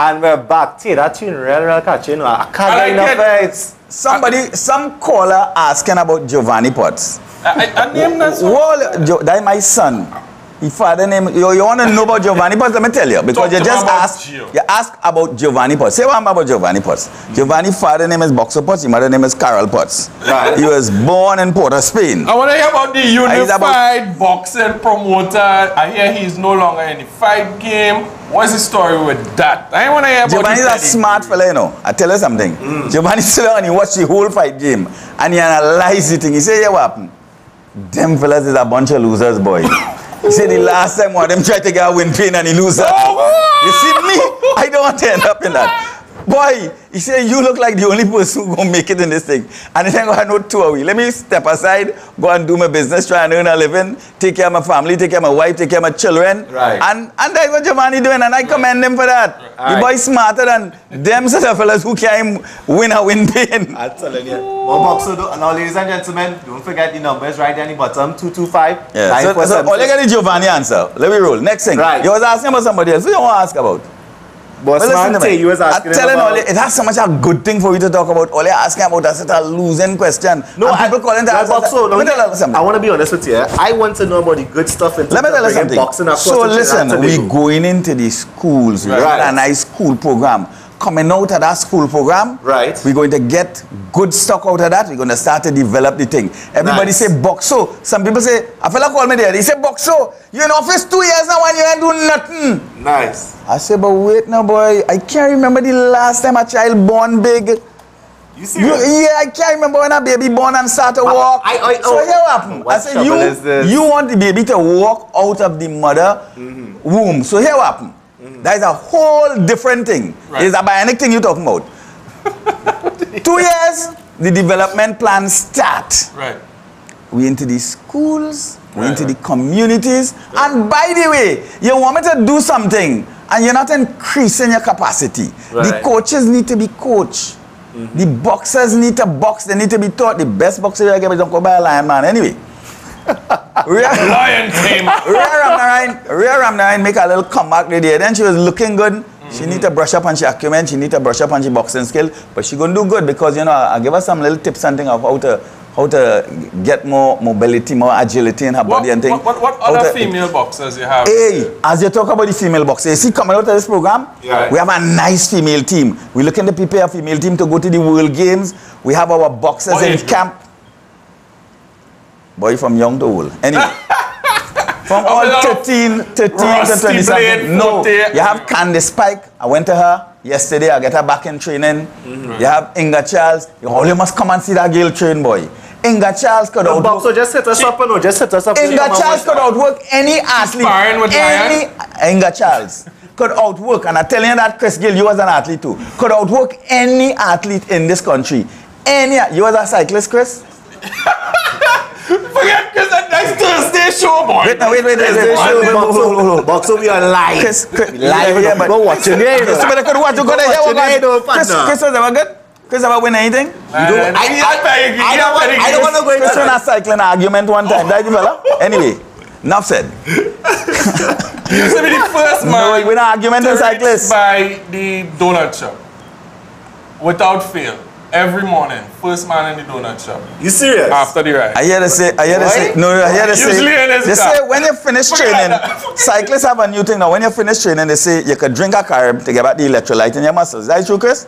And we're back. See, that tune real catching. I can't get enough it's some caller asking about Giovanni Potts. I named that song. Well, that's my son. His father name. You want to know about Giovanni Potts? Let me tell you, because you just asked about Giovanni Potts. Say what about Giovanni Potts. Giovanni's father name is Boxer Potts. His mother name is Carol Potts. Right. He was born in Port of Spain. I want to hear about the unified boxing promoter. I hear he's no longer in the fight game. What's the story with that? I want to hear about Giovanni's a smart fella, you know. I tell you something. Giovanni sit down and he watched the whole fight game and he analyzed the thing. He said, yeah, what happened? Them fellas is a bunch of losers, boy. He said the last time one of them tried to get a win pin and he lose that. You see me? I don't want to end up in that. Boy, he said, you look like the only person who gonna make it in this thing. And then I got no two away. Let me step aside, go and do my business, try and earn a living, take care of my family, take care of my wife, take care of my children. Right. And that's what Giovanni doing, and I commend him for that. Right. The boy smarter than them sort of fellas who can't win a win pin. I'm telling you. Now, ladies and gentlemen, don't forget the numbers right there in the bottom, 225. Yeah. So all you got the Giovanni answer. Let me roll. Next thing. Right. You was asking about somebody else. Who you want to ask about? But well, listen, you was asking about... it has so much a good thing for you to talk about. All you're asking about is a losing question. No, people calling to ask I want to be honest with you. I want to know about the good stuff in Let me tell you something. Boxing so listen, we're going into the schools. We're a nice school program. Coming out of that school program, we're going to get good stock out of that. We're going to start to develop the thing. Everybody say boxo. Some people say, a fella called me there. He said, boxo, you're in office 2 years now and you ain't doing nothing. Nice. I said, but wait now, boy. I can't remember the last time a child born big. You serious? Yeah, I can't remember when a baby born and start to walk. So here what happened? I said, you want the baby to walk out of the mother womb. So here what happened? That is a whole different thing. It's a bionic thing you're talking about. 2 years, the development plan start. Right. We into the schools, we into the communities, and by the way, you want me to do something, and you're not increasing your capacity. The coaches need to be coached. The boxers need to box. They need to be taught. The best boxer you get is don't go by a lion man. Anyway. Lion team. Rhea Ramnarine make a little comeback the day. Then she was looking good. She need to brush up on her acumen. She need to brush up on her boxing skill. But she gonna do good because, you know, I give her some little tips and things of how to get more mobility, more agility in her body and things. What other female boxers you have? Hey, as you talk about the female boxers, you see coming out of this program, we have a nice female team. We're looking to prepare a female team to go to the World Games. We have our boxers in camp. Boy, from young to old. Anyway. From all 13 to 27. No, you have Candice Pike. I went to her yesterday. I get her back in training. You have Inga Charles. You only must come and see that girl train, boy. Inga Charles could outwork. So just set us up, no? Just set us up. Inga Charles could outwork any athlete. Inga Charles could outwork, and I'm telling you that, Chris Gill, you was an athlete too. Could outwork any athlete in this country. You was a cyclist, Chris? Forget Chris, that's Thursday show, boy. Wait. Boxer, we are live. Chris, live here, but watching it. Chris, but I could watch. You gotta hear what Chris was ever good? Chris ever win anything? I don't want to go into Chris won a cycling argument one time. That fella. Anyway, enough said. You used to be the first man. No, we win an argument in cyclists. By the donut shop, without fail. Every morning, first man in the donut shop. You serious? After the ride. I hear they say, they say when you finish training, cyclists have a new thing now. When you finish training, they say you could drink a carb to get back the electrolyte in your muscles. Is that true, Chris?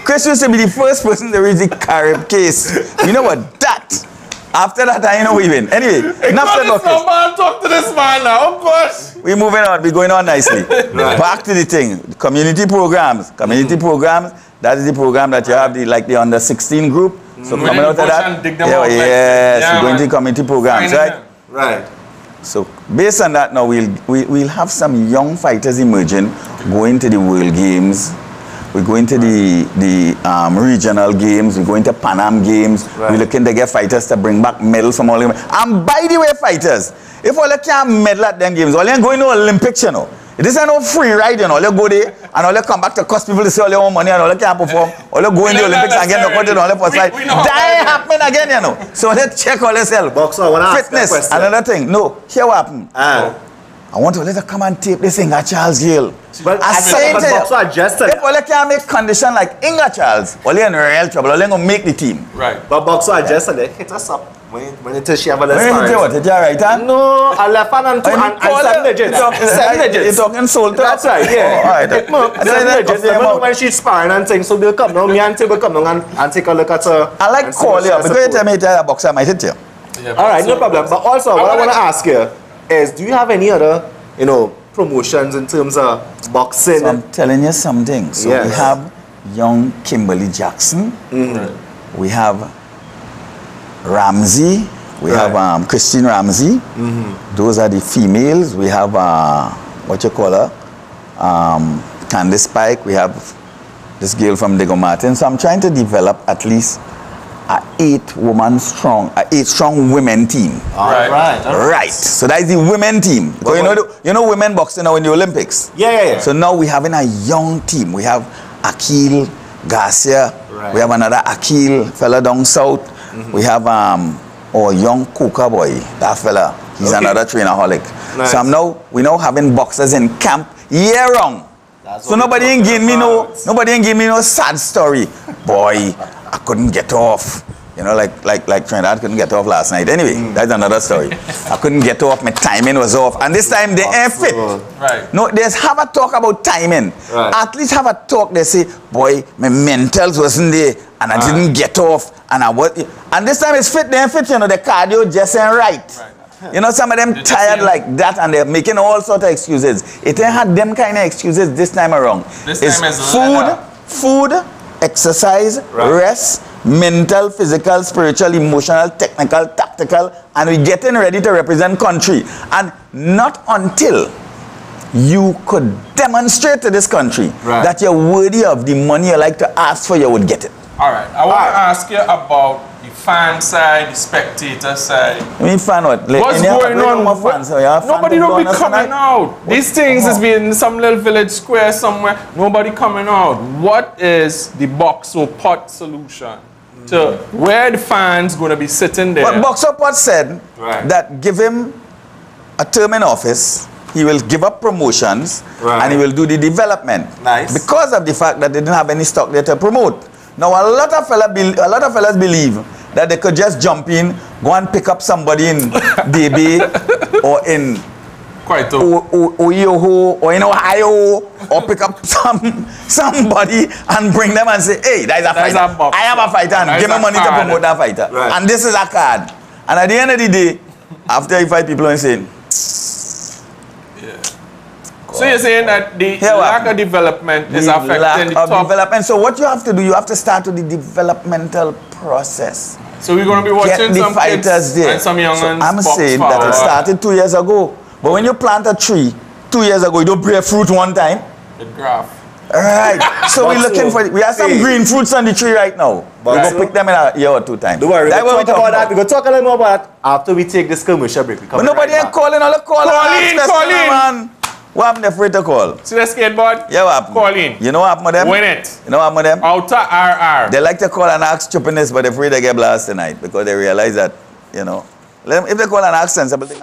Chris used to be the first person to reach the carb case. You know what? That. After that, I know we win. Anyway, enough said about Chris. Talk to this man now, of course. We're moving on. We're going on nicely. Back to the thing. Community programs. Community programs. That is the program that you have, the under 16 group. So coming out of that, we're going to community programs, right? Right. So based on that, now we'll have some young fighters emerging, going to the World Games. We're going to the regional games. We're going to Pan Am games. We're looking to get fighters to bring back medals from all of them. And by the way, fighters, if all you can't medal at them games, all you going to Olympics, you know. This is no free ride, you know. All you go there and all you come back to cost people to say all your own money and all you can't perform. All you go in the Olympics and get knocked out all the first fight. That ain't happening again, you know. So let's check all yourself. Boxer, I want to ask fitness, another thing. No, here what happened. I want to let her come and tape this Inga Charles girl. Well, I say to boxer adjusted. if Ole can't make condition like Inga Charles, Ole in real trouble. Ole gonna make the team. Right. But boxer adjusted, they hit us up when it is she have a When you say what? Is that right hand? No, a left hand and two and 7 digits. 7 digits. You're talking soul talk? That's right, yeah. Oh, all right. 7 digits. Remember when she's sparring and things, so they'll come down, me and Tim will come down and take a look at her. I like call you because you tell me that a boxer might hit you. Yeah, All right, no problem. But also, what I want to ask you is, do you have any other, promotions in terms of boxing? So I'm telling you something. So Yes. we have young Kimberly Jackson. We have Ramsey. We have Christine Ramsey. Those are the females. We have what you call her, Candice Pike. We have this girl from Diego Martin. So I'm trying to develop at least a 8 strong women team. Right. So that is the women team. So you know women boxing now in the Olympics. Yeah. So now we're having a young team. We have Akil Garcia. Right. We have another Akil fella down south. We have our young Coca boy. That fella. He's another trainerholic. Nice. So we now having boxers in camp year round. So nobody ain't give me no sad story. Boy, I couldn't get off. Like Trinidad couldn't get off last night. Anyway, that's another story. I couldn't get off. My timing was off. And this time they ain't fit. Right. No, there's have a talk about timing. Right. At least have a talk. They say, boy, my mentals wasn't there and I didn't get off. And this time it's fit. They ain't fit. The cardio just ain't right. Some of them tired like that and they're making all sorts of excuses. It ain't had them kind of excuses this time around. This time is food, exercise, rest, mental, physical, spiritual, emotional, technical, tactical, and we're getting ready to represent country. And not until you could demonstrate to this country that you're worthy of the money you like to ask for, you would get it. All right. I want to ask you about the fan side, the spectator side. I mean, fan what? What's going on? Nobody don't be coming out. These things has been in some little village square somewhere. Nobody coming out. What is the Boxer Pot solution to where the fans going to be sitting there? But Boxer Pot said that give him a term in office, he will give up promotions and he will do the development. Nice. Because of the fact that they didn't have any stock there to promote. Now a lot of fellas believe that they could just jump in, go and pick up somebody in DB or in Oyoho or in Ohio, or pick up somebody and bring them and say, hey, that is a fighter. I have a fighter and give me money to promote that fighter. And this is a card. And at the end of the day, after you fight people and say, so you're saying that the lack of development is affecting the top development. So what you have to do, you have to start with the developmental process. So we're going to be watching some fighters there. And some young so I'm saying that it started 2 years ago. But when you plant a tree 2 years ago, you don't bear fruit one time. The graph. All right. So we're looking for we have some green fruits on the tree right now. We're going to pick them in a year or 2 time. Don't worry, we're going to talk about that. We're going to talk a little more about that after we take this commercial break. But nobody ain't calling. All the call in. What happened? They're afraid to call. See the skateboard? Yeah, what happened? Call in. You know what happened with them? Win it. You know what happened with them? Outer RR. They like to call and ask stupidness, but they're afraid they get blasted tonight because they realize that, if they call and ask sensible thing.